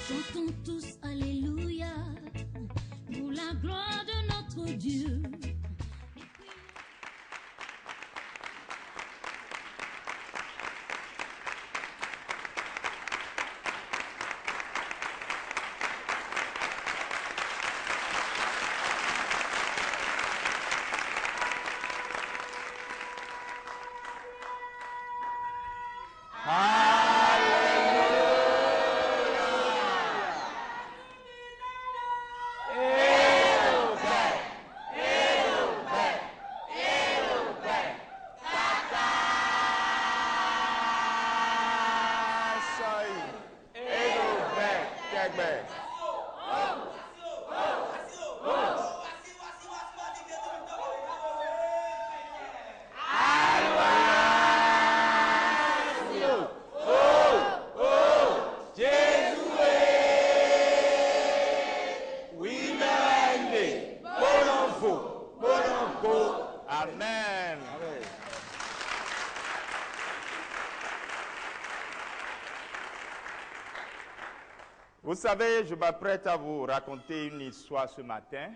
Chantons tous Alléluia pour la gloire de notre Dieu. Amen. Vous savez, je m'apprête à vous raconter une histoire ce matin.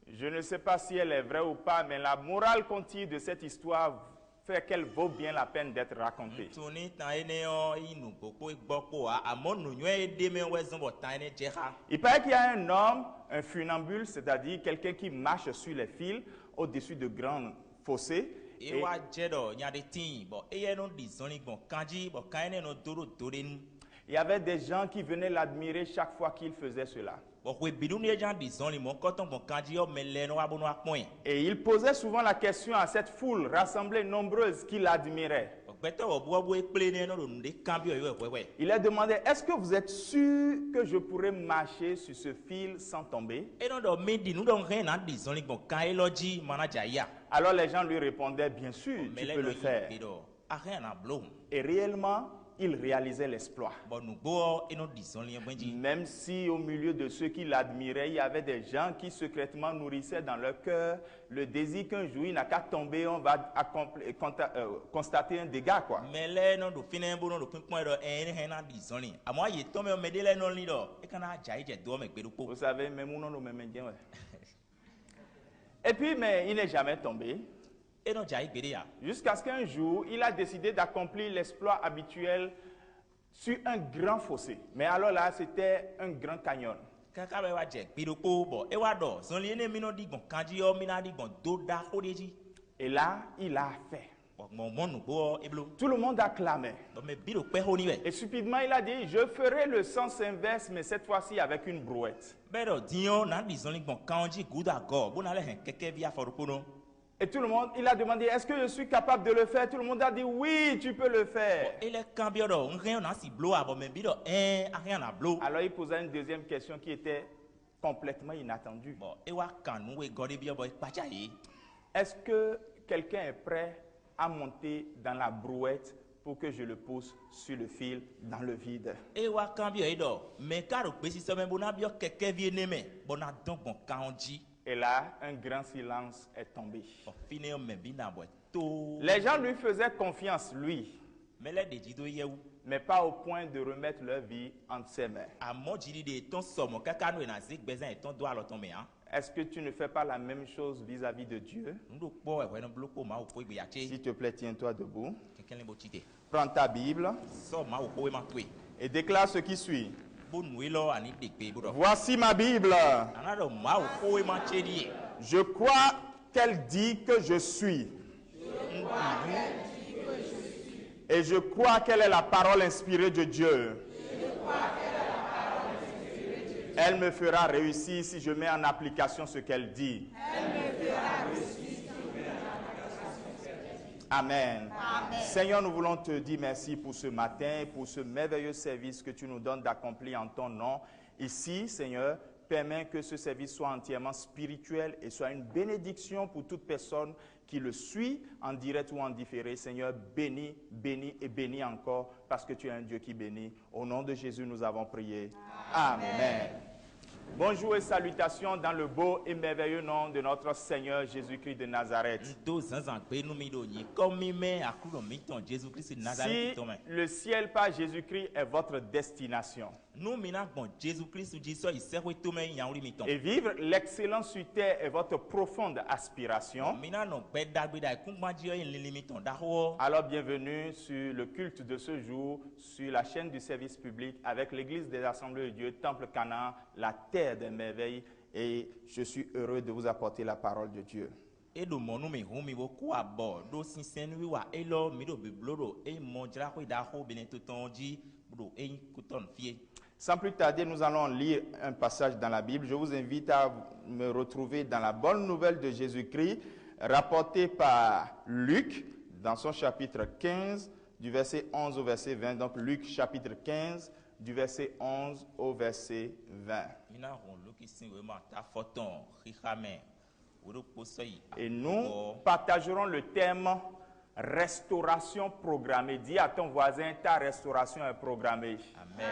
Je ne sais pas si elle est vraie ou pas, mais la morale continue de cette histoire fait qu'elle vaut bien la peine d'être racontée. Il paraît qu'il y a un homme, un funambule, c'est-à-dire quelqu'un qui marche sur les fils au-dessus de grands fossés. Et il y avait des gens qui venaient l'admirer chaque fois qu'il faisait cela. Et il posait souvent la question à cette foule rassemblée nombreuse qui l'admirait. Il leur demandait, est-ce que vous êtes sûr que je pourrais marcher sur ce fil sans tomber? Alors les gens lui répondaient, bien sûr, tu peux le faire. Et réellement, il réalisait l'exploit. Même si au milieu de ceux qui l'admiraient, il y avait des gens qui secrètement nourrissaient dans leur cœur le désir qu'un jour il n'a qu'à tomber, on va constater un dégât, quoi. Vous savez, même nous, nous ouais. Et puis, mais il n'est jamais tombé. Jusqu'à ce qu'un jour, il a décidé d'accomplir l'exploit habituel sur un grand fossé. Mais alors là, c'était un grand canyon. Et là, il a fait. Tout le monde acclamait. Et stupidement, il a dit, je ferai le sens inverse, mais cette fois-ci avec une brouette. Et tout le monde, il a demandé, est-ce que je suis capable de le faire? Tout le monde a dit, oui, tu peux le faire. Alors il posa une deuxième question qui était complètement inattendue. Est-ce que quelqu'un est prêt à monter dans la brouette pour que je le pousse sur le fil dans le vide? Et là, un grand silence est tombé. Les gens lui faisaient confiance, lui, mais pas au point de remettre leur vie entre ses mains. Est-ce que tu ne fais pas la même chose vis-à-vis de Dieu? S'il te plaît, tiens-toi debout. Prends ta Bible et déclare ce qui suit. Voici ma Bible. Je crois qu'elle dit que je suis. Et je crois qu'elle est la parole inspirée de Dieu. Elle me fera réussir si je mets en application ce qu'elle dit. Amen. Amen. Seigneur, nous voulons te dire merci pour ce matin, pour ce merveilleux service que tu nous donnes d'accomplir en ton nom. Ici, Seigneur, permets que ce service soit entièrement spirituel et soit une bénédiction pour toute personne qui le suit en direct ou en différé. Seigneur, bénis, bénis et bénis encore parce que tu es un Dieu qui bénit. Au nom de Jésus, nous avons prié. Amen. Amen. Bonjour et salutations dans le beau et merveilleux nom de notre Seigneur Jésus-Christ de Nazareth. Si le ciel par Jésus-Christ est votre destination, et vivre l'excellence sur terre est votre profonde aspiration, alors bienvenue sur le culte de ce jour, sur la chaîne du service public avec l'Église des Assemblées de Dieu, Temple Canaan, la terre des merveilles, et je suis heureux de vous apporter la parole de Dieu. Sans plus tarder, nous allons lire un passage dans la Bible. Je vous invite à me retrouver dans la bonne nouvelle de Jésus-Christ, rapportée par Luc, dans son chapitre 15, du verset 11 au verset 20. Donc Luc chapitre 15, du verset 11 au verset 20. Et nous partagerons le thème restauration programmée. Dis à ton voisin, ta restauration est programmée. Amen.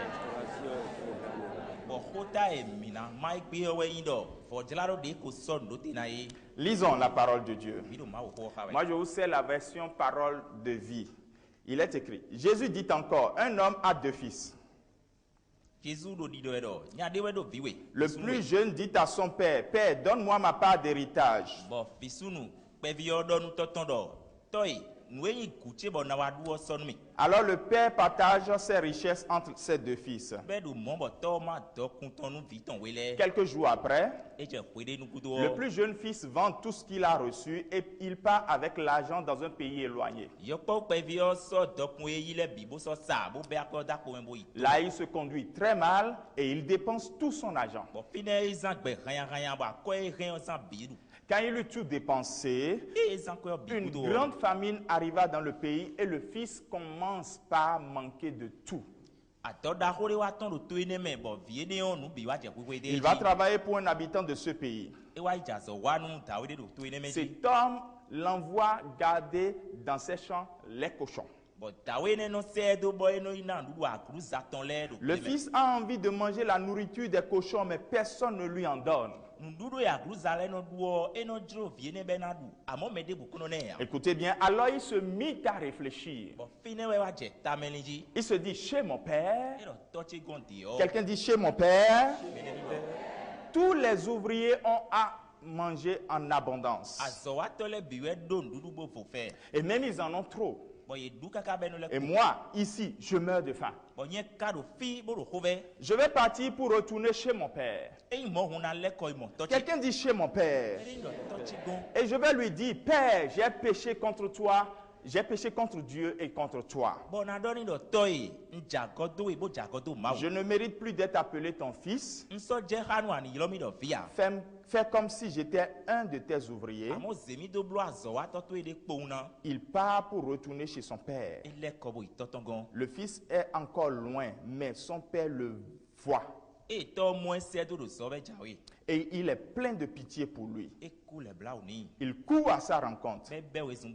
Lisons la parole de Dieu. Moi, je vous sais la version parole de vie. Il est écrit, Jésus dit encore, un homme a 2 fils. Le plus jeune dit à son père, Père, donne-moi ma part d'héritage. Alors le père partage ses richesses entre ses 2 fils. Quelques jours après, le plus jeune fils vend tout ce qu'il a reçu et il part avec l'argent dans un pays éloigné. Là, il se conduit très mal et il dépense tout son argent. Quand il eut tout dépensé, une grande famine arriva dans le pays et le fils commence par manquer de tout. Il va travailler pour un habitant de ce pays. Cet homme l'envoie garder dans ses champs les cochons. Le fils a envie de manger la nourriture des cochons, mais personne ne lui en donne. Écoutez bien, alors il se mit à réfléchir. Il se dit, chez mon père, quelqu'un dit, chez mon père, tous les ouvriers ont à manger en abondance. Et même ils en ont trop. Et moi, ici, je meurs de faim. Je vais partir pour retourner chez mon père. Quelqu'un dit chez mon père. Et je vais lui dire, Père, j'ai péché contre toi, j'ai péché contre Dieu et contre toi. Je ne mérite plus d'être appelé ton fils. Fais comme si j'étais un de tes ouvriers. Il part pour retourner chez son père. Le fils est encore loin, mais son père le voit. Et il est plein de pitié pour lui. Il court à sa rencontre.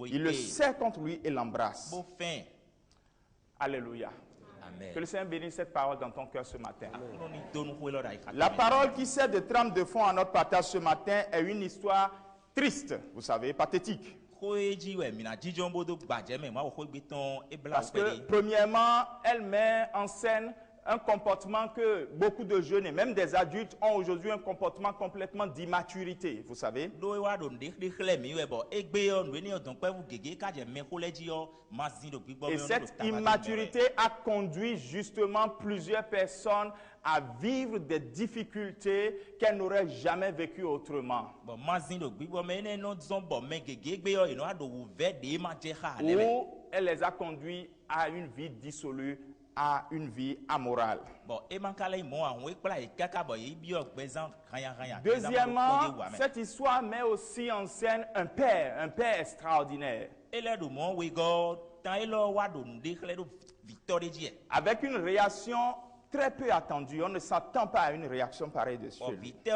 Il le serre contre lui et l'embrasse. Alléluia. Amen. Que le Seigneur bénisse cette parole dans ton cœur ce matin. La parole qui sert de trame de fond à notre partage ce matin est une histoire triste, vous savez, pathétique. Parce que, premièrement, elle met en scène un comportement que beaucoup de jeunes et même des adultes ont aujourd'hui, un comportement complètement d'immaturité, vous savez. Et cette immaturité a conduit justement plusieurs personnes à vivre des difficultés qu'elles n'auraient jamais vécues autrement. Ou elle les a conduits à une vie dissolue, à une vie amorale. Deuxièmement, cette histoire met aussi en scène un père extraordinaire. Avec une réaction très peu attendue, on ne s'attend pas à une réaction pareille de chez lui. C'est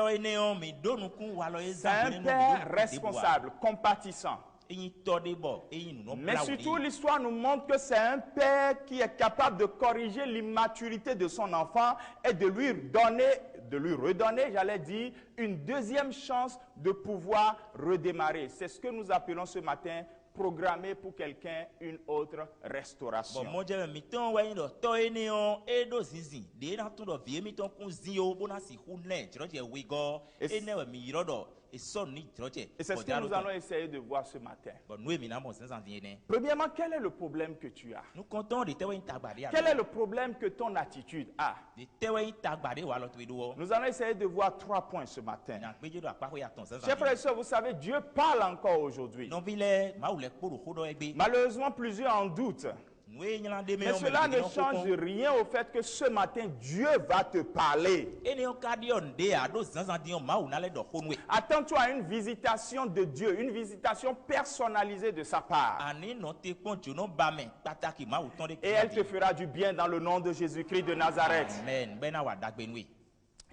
un père responsable, compatissant. Mais surtout, l'histoire nous montre que c'est un père qui est capable de corriger l'immaturité de son enfant et de lui donner de lui redonner, j'allais dire, une deuxième chance de pouvoir redémarrer. C'est ce que nous appelons ce matin programmer pour quelqu'un une autre restauration. Bon, moi je me miton ouais no to enion e do zinzin de na tun do vie miton kun zin o bona si hunne jiro je wigo e ne we mi yiro do e son ni jiro je. Et c'est ce que nous allons essayer de voir ce matin. Bon nous e mi na mo sensan din ne. Premièrement, quel est le problème que tu as? Nous comptons de tewe tagbade ya. Quel est le problème que ton attitude a? De tewe tagbade wa lo twedo. Nous allons essayer de voir 3 points ce matin. Na pe je do apa ko ya ton sensan. Chers frères et sœurs, vous savez, Dieu parle encore aujourd'hui. Non vile ma ou le kporo ko do egbe. Malheureusement, plusieurs en doutent. Mais cela ne change rien au fait que ce matin, Dieu va te parler. Attends-toi à une visitation de Dieu, une visitation personnalisée de sa part. Et elle te fera du bien dans le nom de Jésus-Christ de Nazareth. Amen.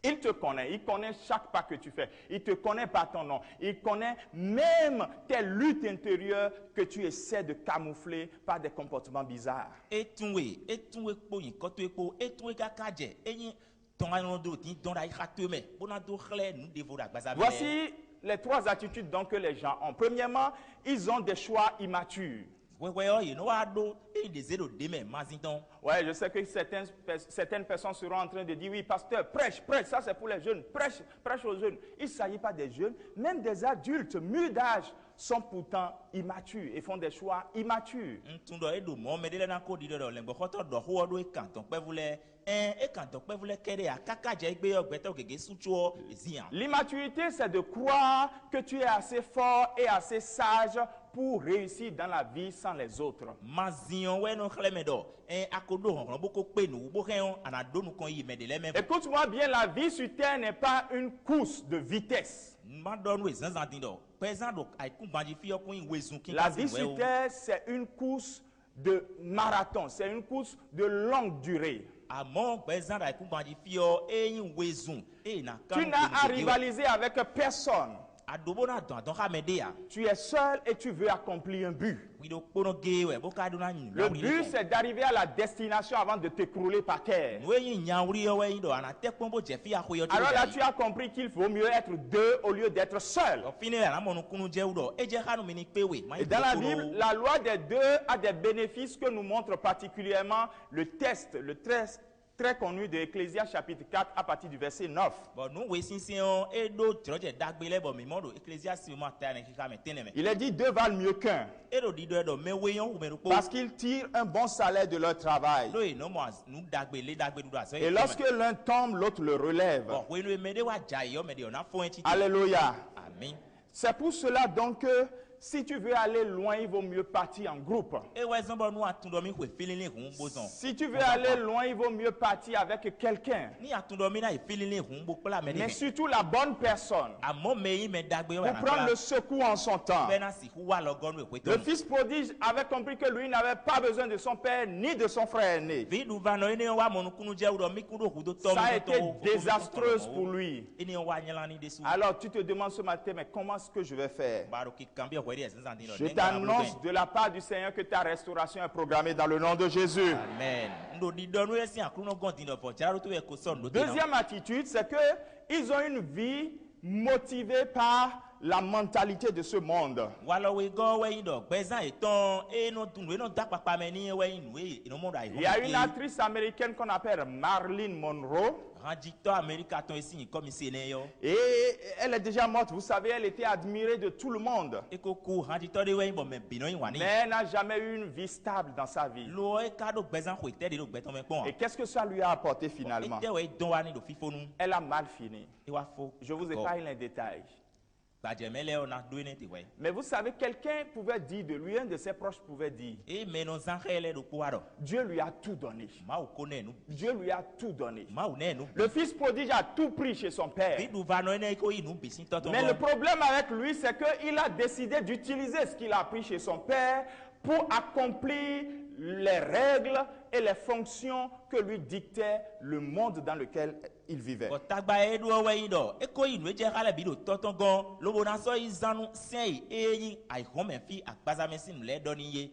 Il te connaît, il connaît chaque pas que tu fais. Il te connaît par ton nom. Il connaît même tes luttes intérieures que tu essaies de camoufler par des comportements bizarres. Voici les 3 attitudes donc que les gens ont. Premièrement, ils ont des choix immatures. Ouais, je sais que certaines personnes seront en train de dire, oui, pasteur, prêche, ça c'est pour les jeunes, prêche aux jeunes. Il ne s'agit pas des jeunes, même des adultes, mûrs d'âge, sont pourtant immatures et font des choix immatures. L'immaturité, c'est de croire que tu es assez fort et assez sage pour réussir dans la vie sans les autres. Écoute-moi bien, la vie sur terre n'est pas une course de vitesse. La vie sur terre, c'est une course de marathon, c'est une course de longue durée. Tu n'as à rivaliser avec personne. Tu es seul et tu veux accomplir un but. Le but, c'est d'arriver à la destination avant de t'écrouler par terre. Alors là, tu as compris qu'il vaut mieux être 2 au lieu d'être seul. Et dans la Bible, la loi des 2 a des bénéfices que nous montre particulièrement le test très connu de Ecclésiaste chapitre 4 à partir du verset 9. Il est dit 2 valent mieux qu'un. Parce qu'ils tirent un bon salaire de leur travail. Et lorsque l'un tombe, l'autre le relève. Alléluia. C'est pour cela donc que si tu veux aller loin, il vaut mieux partir en groupe. Si tu veux aller loin, il vaut mieux partir avec quelqu'un. Mais surtout la bonne personne. Pour prendre le secours en son temps. Le fils prodige avait compris que lui n'avait pas besoin de son père ni de son frère aîné. Ça a été désastreux pour lui. Alors tu te demandes ce matin, mais comment est-ce que je vais faire? Je t'annonce de la part du Seigneur que ta restauration est programmée dans le nom de Jésus. Amen. Deuxième attitude, c'est qu'ils ont une vie motivée par la mentalité de ce monde. Il y a une actrice américaine qu'on appelle Marilyn Monroe. Et elle est déjà morte, vous savez, elle était admirée de tout le monde. Mais elle n'a jamais eu une vie stable dans sa vie. Et qu'est-ce que ça lui a apporté finalement? Elle a mal fini. Je vous épargne les détails. Mais vous savez, quelqu'un pouvait dire de lui, un de ses proches pouvait dire, Dieu lui a tout donné. Dieu lui a tout donné. Le fils prodige a tout pris chez son père. Mais le problème avec lui, c'est qu'il a décidé d'utiliser ce qu'il a pris chez son père pour accomplir les règles et les fonctions que lui dictait le monde dans lequel il vivait.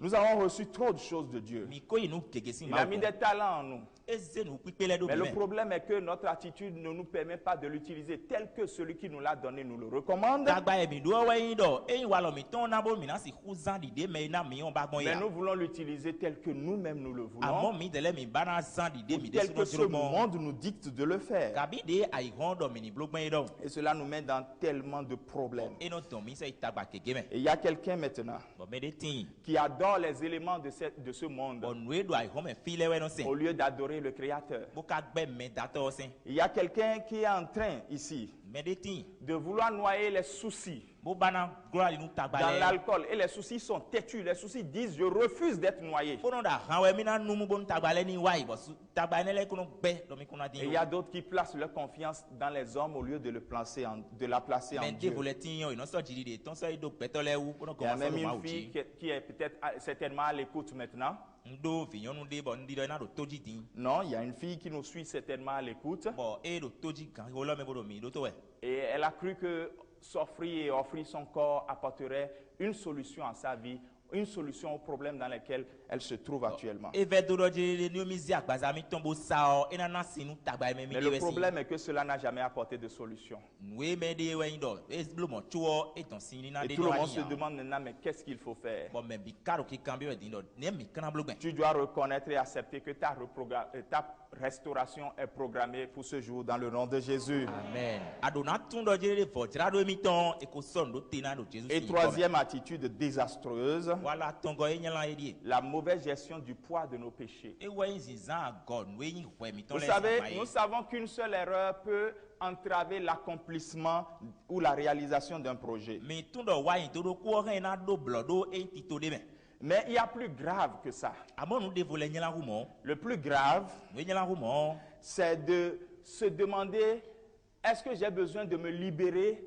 Nous avons reçu trop de choses de Dieu. Il a mis des talents en nous. eze nu kpikpe le do Mais le mi me problème est que notre attitude ne nous permet pas de l'utiliser tel que celui qui nous l'a donné nous le recommande. tagba emi do we yin do eyin wa lo mi ton na bo mi na si ku zan dide me na mi on ba gbon Mais ya nous voulons l'utiliser tel que nous-mêmes nous le amo voulons, mi dele mi ba na zan dide mi de tel que ce suno mo monde nous dicte de le faire. kabi de ai hon do mi ni blogben do Et cela nous met dans tellement de problèmes. eno ton mi se tagba kege me Et il y a quelqu'un maintenant bo me de tin qui adore les éléments de ce monde bo nu e do ai hon me fi le we no se au lieu d'adorer le Créateur. bo ka gbe me dato se Il y a quelqu'un qui est en train ici me de tin de vouloir noyer les soucis bo bana gloire nu tagba dans le l'alcool. Et les soucis sont têtus. Les soucis disent, je refuse d'être noyé. bono da han we mi na nu mu bo tagba le ni wa ibo tagba ne le kuno gbe do mi kuna Et din il y a d'autres qui placent leur confiance dans les hommes au lieu de la placer en mais Dieu. de vole tin yo ino so jiri de ton so do peto le wu bono Il y a ko so même lo ma une fille uji qui est peut-être certainement à l'écoute maintenant. ndo vinyonu de bo ndi do na do toji din Non, il y a une fille qui nous suit certainement à l'écoute. bo e do toji kan wo lo me bo do mi do to we Et elle a cru que s'offrir et offrir son corps apporterait une solution à sa vie, une solution aux problèmes dans lesquels elle se trouve actuellement. eve do do jiri ni omi zi agbaza mi tombo sa o ena na sinu tagba me mi Mais de le we si problème est que cela n'a jamais apporté de solution. we me de we ndo e blo mo chuo e ton sini na Et de tout no le monde se ani demande maintenant, mais qu'est-ce qu'il faut faire? bo me bi karo ki kan bi we din do ne mi kana blo gben Tu dois reconnaître et accepter que ta restauration est programmée pour ce jour dans le nom de Jésus. amen adona tun do jiri fo jira do mi ton e ko son do tena do Jesus Et troisième attitude désastreuse, wala tongo e nyala e di la mauvaise gestion du poids de nos péchés. e we zinzan god we yin we mi ton Vous le savez, sa nous savons qu'une seule erreur peut entraver l'accomplissement ou la réalisation d'un projet. mi tun do wa yin to do ko ren na do blodo e ti to de me Mais il y a plus grave que ça. amo nu de vole nyala rumo Le plus grave, we nyala rumo c'est de se demander, est-ce que j'ai besoin de me libérer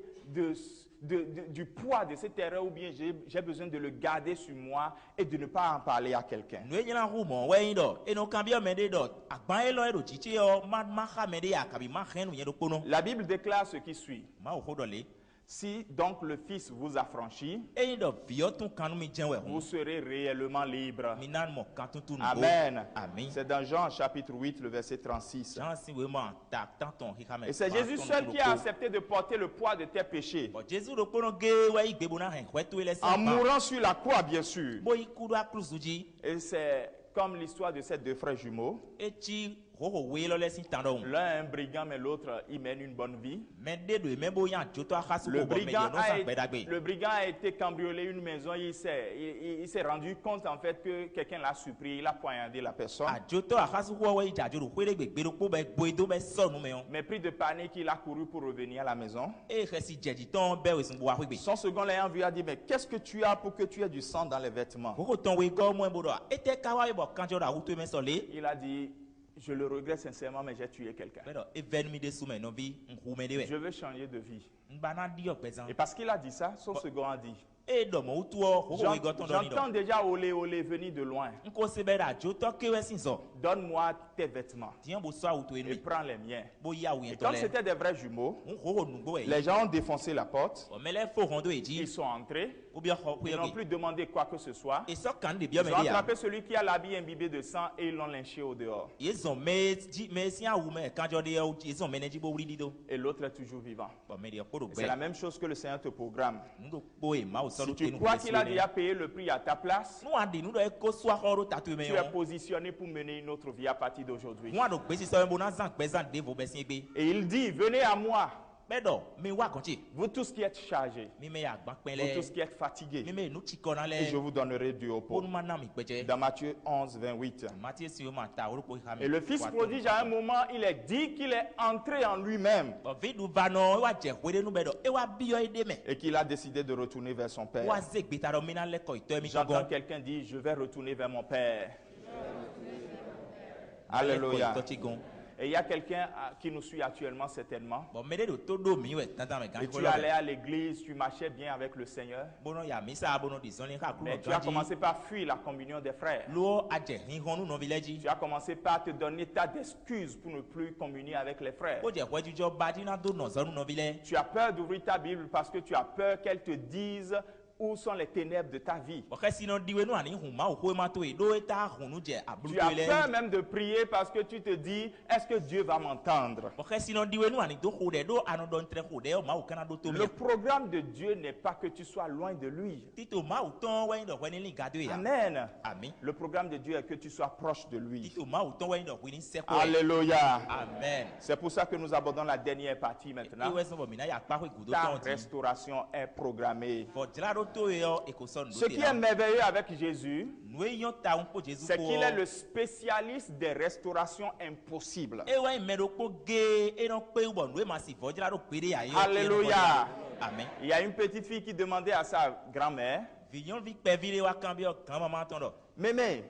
du poids de cette erreur ou bien j'ai besoin de le garder sur moi et de ne pas en parler à quelqu'un. nu nyala rumo we yin do e no kan bi o me de do agban e lo e do chichi o ma ha me de ya ka bi ma hen nu yen do pono La Bible déclare ce qui suit. ma o ho do le Si donc le Fils vous affranchit, e yin do vio tun kanu mi jen we vous serez réellement libre. mi nan mo kan tun tun Amen. amen C'est dans Jean chapitre 8, le verset 36. jan si we mo ta ton hi ka me Et c'est Jésus seul qui a accepté de porter le poids de tes péchés. bo Jesus do pono ge we igbe bo na hen kwetu ele se En mourant sur la croix, bien sûr. bo ikudu akrusuji Et c'est comme l'histoire de ces deux frères jumeaux. echi hoho we lo le sin tan do L'un un brigand, mais l'autre, il mène une bonne vie. me de do me bo yan joto akasu Le ko bo me de brigand, no sa gbedagbe le brigand a été cambriolé une maison. Il s'est rendu compte en fait que quelqu'un l'a surpris. Il a poignardé la personne. ajoto akasu ko we ijajo do kwere gbegbe do po be gbo do be so nu me on Mais pris de panique, il a couru pour revenir à la maison. e resi jeji ton be we sin bo wa kwegbe Son second l'ayant vu a dit, mais qu'est-ce que tu as pour que tu aies du sang dans les vêtements? koko ton we go mo bo do ete kawa bo kanjo da wuto me so le Il a dit, je le regrette sincèrement, mais j'ai tué quelqu'un. be do even mi de su me no vi nhu me de we Je veux changer de vie. nbana di opezan Et parce qu'il a dit ça, son second a dit, e do mo utu o hoho we go ton do ni do j'entends déjà olé olé venir de loin. nko se be da joto ke we sin so Donne-moi tes vêtements tian bo so wuto et enu prends les miens. bo ya wi Et to comme le c'était des vrais jumeaux, hoho nu go we les gens ont défoncé la porte. o mele fo hondo eji Ils sont entrés. ou bien ho Ils n'ont kuyoge plus demandé quoi que ce soit. et so kan de Ils bio ont me dia attrapé celui qui a l'habit imbibé de sang et ils l'ont lynché au dehors. ils ont me si a wu me kanjo de o ils ont meneji bo wuri di do Et l'autre est toujours vivant. bo me de ko do Et be c'est la même chose que le Seigneur te programme. ndo bo e ma o so Si do tu tenu crois qu'il a déjà payé le prix à ta place, nu adi nu do e ko so ahoro tatu me tu es on positionné pour mener une autre vie à partir d'aujourd'hui. nu ado gbesi so bo na zan pe zan de vo be sin egbe Et il dit, venez à moi, be do mi wa konchi vous tous qui êtes chargés, mi me ya gban vous pele tous qui êtes fatigués, mi me nu chiko na et je le vous donnerai du repos. onu ma na mi peje Dans Matthieu 11, 28. Matthieu si o ma ta oruko ha mi Et le fils prodige, à un moment, il est dit qu'il est entré en lui-même bo vi du va no wa je hwede nu be do e wa bi yo ide me et qu'il a décidé de retourner vers son père. wa ze gbita do mi na le ko ito mi J'entends gongon quelqu'un dire, je vais retourner vers mon père. Alléluia. Et il y a quelqu'un qui nous suit actuellement certainement. bon me de do to do mi we tanta me gan Et ko tu lo allais à l'église, tu marchais bien avec le Seigneur. bono ya misa bono di zoni ka Mais kuro tu as commencé par fuir la communion des frères. lo aje hin honu no village Tu as commencé par te donner tas d'excuses pour ne plus communier avec les frères. o je hweju jo badi na do no zonu no village Tu as peur d'ouvrir ta Bible parce que tu as peur qu'elle te dise où sont les ténèbres de ta vie. bɔkɛ sinɔ diwe nu ani hun ma o ko ma to ye do eta hun nu jɛ abulu Tu as to ye peur lɛ même de prier parce que tu te dis, est-ce que Dieu va m'entendre? bɔkɛ sinɔ diwe nu ani do ko dɛ do anɔ dɔn tɛ ko dɛ o ma o kana do to mi Le programme de Dieu n'est pas que tu sois loin de lui. tito ma o tɔn wɛni dɔ wɛni li gado ya Amen. ami Le programme de Dieu est que tu sois proche de lui. tito ma o tɔn wɛni dɔ wɛni sɛko yɛ Alléluia. amen C'est pour ça que nous abordons la dernière partie maintenant. iwɛ sɔbɔ mina ya kpa ko gudo Ta tɔn ti restauration est programmée. bɔn jira do to ye yɔ ekosɔn Ce do qui te est la merveilleux avec Jésus, nue yɔ ta ŋkpo jesu c'est qu'il est ko le spécialiste des restaurations impossibles. ewa yi mɛ do kpo ge enɔ kpe bɔ nue ma si vɔ jira do kpe de ya yɔ Alléluia. amen Il y a une petite fille qui demandait à sa grand-mère, vinyɔnvi kpɛvi de wa kan bi yɔ kan mama tɔn dɔ Mémé,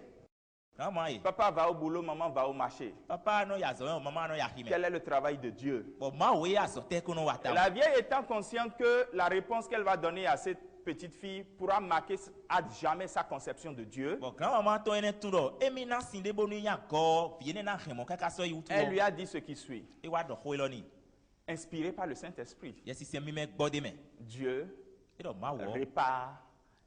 kan ma ye papa va au boulot, maman va au marché. papa nɔ ya zɔn yɔ mama nɔ ya hi mɛ Quel est le travail de Dieu? bɔn ma wo ye azɔ tɛ kɔnɔ wa ta La vieille étant consciente que la réponse qu'elle va donner à cette petite fille pourra marquer à jamais sa conception de Dieu, bɔn kan mama tɔn ye ne tun dɔ emi na sin de bo ni ya gɔ vie ne na hɛmɔ kaka sɔ yi wutu elle lui wɔ a dit ce qui suit. e wa dɔ hoe lɔ ni Inspiré par le Saint-Esprit, yɛsi sɛ mi mɛ gbɔ de mɛ Dieu e dɔ ma wɔ répare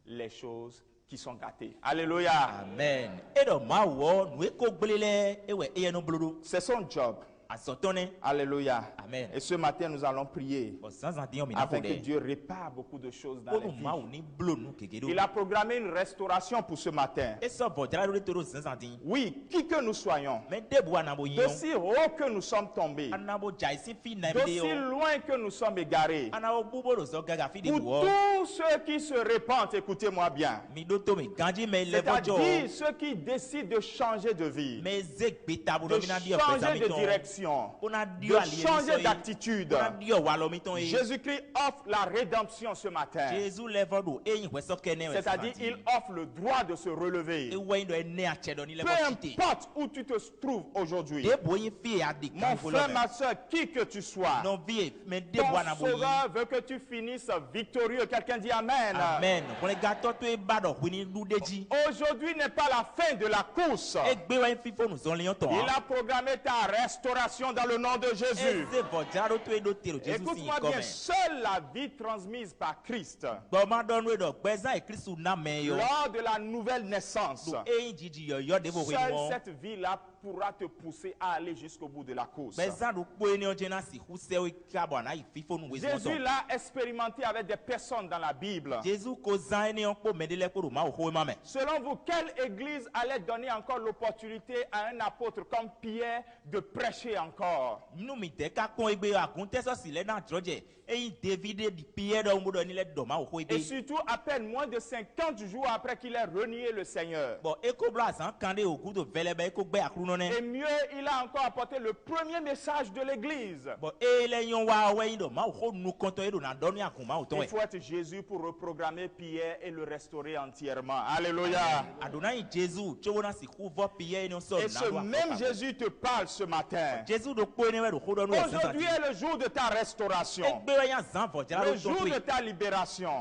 les choses qui sont gâtées. Alléluia. amen e dɔ ma wɔ nu eko gbele lɛ e wɛ e yɛ no bolo do C'est son job. azɔtɔn ne Alléluia. Amen. Et ce matin, nous allons prier bɔn zanzan den yɔ mi na afin fɔ que dɛ Dieu répare beaucoup de choses dans ko les nu ma vies. wo ni blo nu keke do Il a programmé une restauration pour ce matin. e sɔ bɔ jara do de to do zanzan den Oui, qui que nous soyons, mɛ debu anabo yin d'aussi haut que nous sommes tombés, anabo ja esi fi na mi de d'aussi yɔ loin que nous sommes égarés, anabo bubo do zɔ gaga fi de pour wɔ tous ceux qui se répandent, écoutez-moi bien, mi do to mi ganji mɛ lɛ bɔ jɔ c'est-à-dire ceux qui décident de changer de vie, mɛ ze gbe tabu de dɔ mi na di yɔ changer pɛsa mi de tɔn direction, ko na di de yɔ aliye mi changer sɔ ye d'attitude. ko na di yɔ walɔ mi tɔn ye Jésus-Christ offre la rédemption ce matin. jesu lɛfɔ do e yin wɛsɔ kɛnɛ wɛ C'est-à-dire, il offre le droit de se relever. e wɛyin dɔ ne atsɛ dɔ ni Peu lɛfɔ site importe où tu te trouves aujourd'hui, debo yin fi ya di mon kan fɔlɔ frère, mɛ ma soeur, qui que tu sois, nɔvi ye mɛ ton debo anabo yin sauveur veut que tu finisses victorieux. Quelqu'un dit Amen. amen kɔlɛgatɔ to e ba dɔ hui ni ludeji Aujourd'hui n'est pas la fin de la course. e gbe wɛyin fifo nuzɔnliyɔ Il tɔn a programmé ta restauration dans le nom de Jésus. eze vɔ jara do to e do tero jesu si Écoute-moi kɔ bien, mɛ seule la vie transmise par Christ gbɔmadɔnu dɔ gbɛzan ye kristu na mɛ yɔ lors de la nouvelle naissance, do e yin jiji yɔyɔ de bo hui seule mɔ cette vie-là pourra te pousser à aller jusqu'au bout de la course. gbɛzan do kpoe ni ɔjɛ na si kusɛwo kabɔ ana yi fifo nu wezɔn Jésus tɔn l'a expérimenté avec des personnes dans la Bible. jesu ko zan ni ɔkpɔ mɛ de lɛ kpo do ma wo hoe ma mɛ Selon vous, quelle église allait donner encore l'opportunité à un apôtre comme Pierre de prêcher encore? nu mi tɛ ka kɔn egbe akuntɛsɔsi lɛ na drɔdze eyin davide di piyɛ dɔ ŋu dɔ ni lɛ dɔ ma wo hoe Et gbe surtout, à peine moins de 50 jours après qu'il ait renié le Seigneur. bɔn eko bla azan kan de ogu do vɛlɛbɛ eko gbɛ akulunɔ Et nɛ mieux, il a encore apporté le premier message de l'église. bɔn e lɛ yɔn wa wɛyin dɔ ma wo ho nu kɔntɔ e do na dɔnu akun ma wo tɔn Il yɛ faut être Jésus pour reprogrammer Pierre et le restaurer entièrement. Alléluia. adona yi jesu tsowo na si ku vɔ piyɛ ni sɔ Et ce même Jésus te parle ce matin. jesu do kpoe ne wɛ do ho dɔ nu yɛ Aujourd'hui sisan est le jour de ta restauration. egbe wɛ yan zan vɔ jara Le do jour tɔn to de ye ta libération.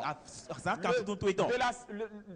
zan kan tuntun to ye tɔn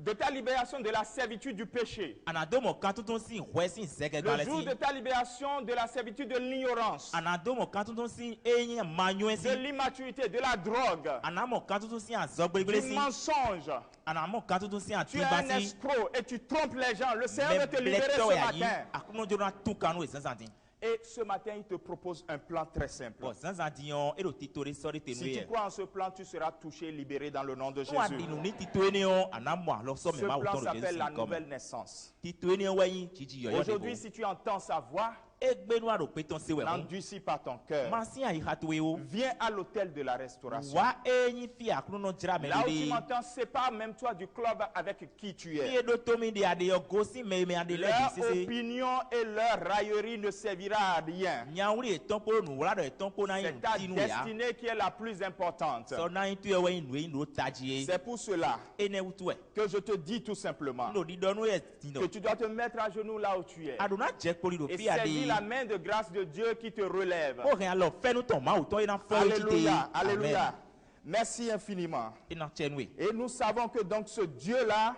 De ta libération de la servitude du péché. anadomo kan tuntun si hwɛ si sɛgɛ Le gbalɛ jour si de ta libération de la servitude de l'ignorance, anadomo kan tuntun si eyin manyɔɛ de si l'immaturité, de la drogue, anamɔ kan tuntun si azɔ gbegbele du si mensonge. anamɔ kan tuntun si Tu es un atiba si escroc et tu trompes les gens. Le Seigneur mɛ veut te libérer bilɛtɔ ce yɛ ayi matin. akunɔjɔna tun kanu ye sisan ten Et ce matin, il te propose un plan très simple. bɔn sisan diɲɔ e do ti to de sɔri tenu Si tu ye crois en ce plan, tu seras touché, libéré dans le nom de wa Jésus. dinu ni ti to ye ni yɔ anamɔ alɔ Ce sɔmi ma wo plan tɔn do s'appelle jesu la si kɔmɛ nouvelle naissance. ti to ye ni wɛyin jiji yɔyɔ de Aujourd'hui, bo si tu entends sa voix, egbenu ado petɔn se wɛ ho n'endurcis pas ton cœur. masi ayi hatu ye o Viens à l'hôtel de la restauration. wa eyin fi akunɔjɔ jira mɛ Là où tu de m'entends, sépare même toi du club avec qui tu es. iye do tomi de ade yɔ gosi mɛmɛ ade lɛ Leur di sese opinion et leur raillerie ne servira à rien. nyawuli etɔnpo nuwula dɔ etɔnpo na C'est yin ta tinu ya destinée qui est la plus importante. sɔ na yin tu ye wɛyin nu yin do taji ye C'est pour cela ene wutu yɛ que je te dis tout simplement ndo di dɔnu yɛ ti que dɔ tu dois te mettre à genoux là où tu es aduna jɛ kpoli do et fi ade saisir la main de grâce de Dieu qui te relève. o hɛn alɔ fɛnu tɔn ma o tɔ ina fɔ eti te Alléluia, alléluia. Merci infiniment. ina cɛnu ye Et nous savons que donc ce Dieu-là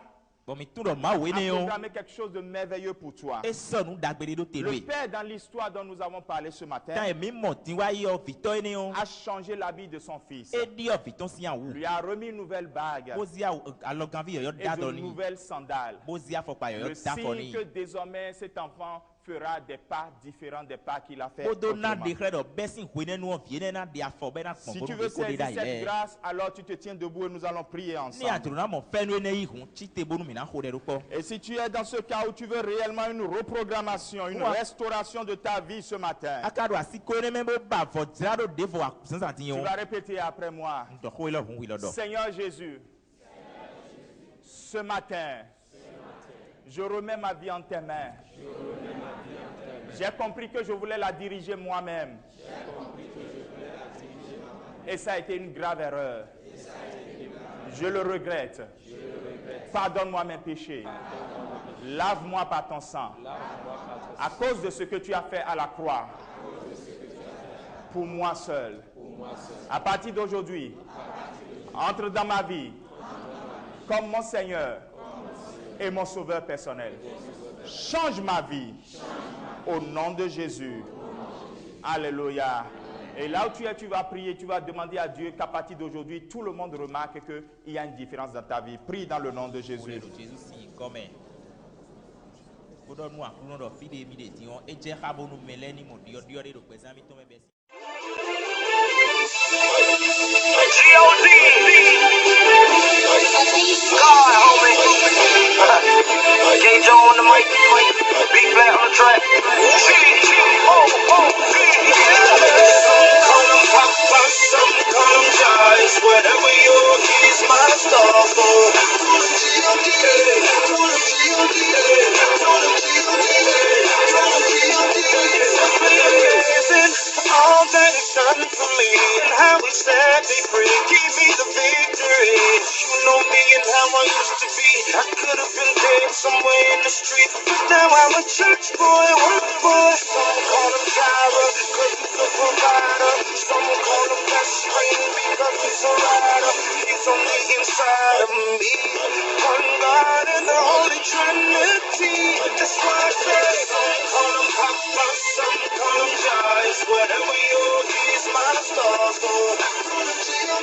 Bon, mais tout le monde, oui, a néon. programmé quelque chose de merveilleux pour toi. Et ça, nous d'agbérer de Le téloué. Père, dans l'histoire dont nous avons parlé ce Tant matin, et même monti, wa yo, Victor, néon. a changé l'habit de son fils. Et dit, oh, Victor, si en ou. Lui a remis une nouvelle bague Bozia, alors, quand vi, yo, et de dadoni. nouvelles sandales. Bozia, faut pas, yo, Le signe dafoni. que désormais cet enfant fera des pas différents des pas qu'il a fait. Bodona, autrement. décret de bessin, huine, nous, on vient, na, dia, fo, ben, na, Si tu veux saisir cette grâce, alors tu te tiens debout et nous allons prier Ni ensemble. atrona, mon fait, nous, né, hun, chite, bonu, mina, hode, ruko. Et si tu es dans ce cas où tu veux réellement une reprogrammation, une Ouais. restauration de ta vie ce matin, Akado, asi, koene, même, ba, vo, drado, devo, a, sans tu antignon. vas répéter après moi. Ndo, ho, ilo, hun, ilo, do. Seigneur Jésus, ce matin, je remets ma vie en tes mains. J'ai compris que je voulais la diriger moi-même. Et ça a été une grave erreur. Je le regrette. Pardonne-moi mes péchés. Lave-moi par ton sang. À cause de ce que tu as fait à la croix. Pour moi seul. À partir d'aujourd'hui, entre dans ma vie comme mon Seigneur et mon Sauveur personnel. Change ma vie au nom de Jésus. Alléluia. Et là où tu es, tu vas prier, tu vas demander à Dieu qu'à partir d'aujourd'hui, tout le monde remarque qu'il y a une différence dans ta vie. Prie dans le nom de Jésus. Jésus, si, comme Kodon nous accroulons de fide mi de tion et je habo nous mêler ni mon dio dio de pesa mi to me besi. G.O.D. God, homie. Gage on the mic, big black on the track. G.O.D. Call him Papa, some call him Joyce. Whatever your kids, my star for. All that he's done for me and how he set me free, give me the victory. You know me and how I used to be. I could have been dead somewhere in the street, but now I'm a church boy, work boy. Some call him Tyra, cause he's a provider. Some call him best friend because he's a rider. He's on the inside of me. One God and the Holy Trinity. That's why I say some call him Papa, some call him Joyce. Whatever your is my star for.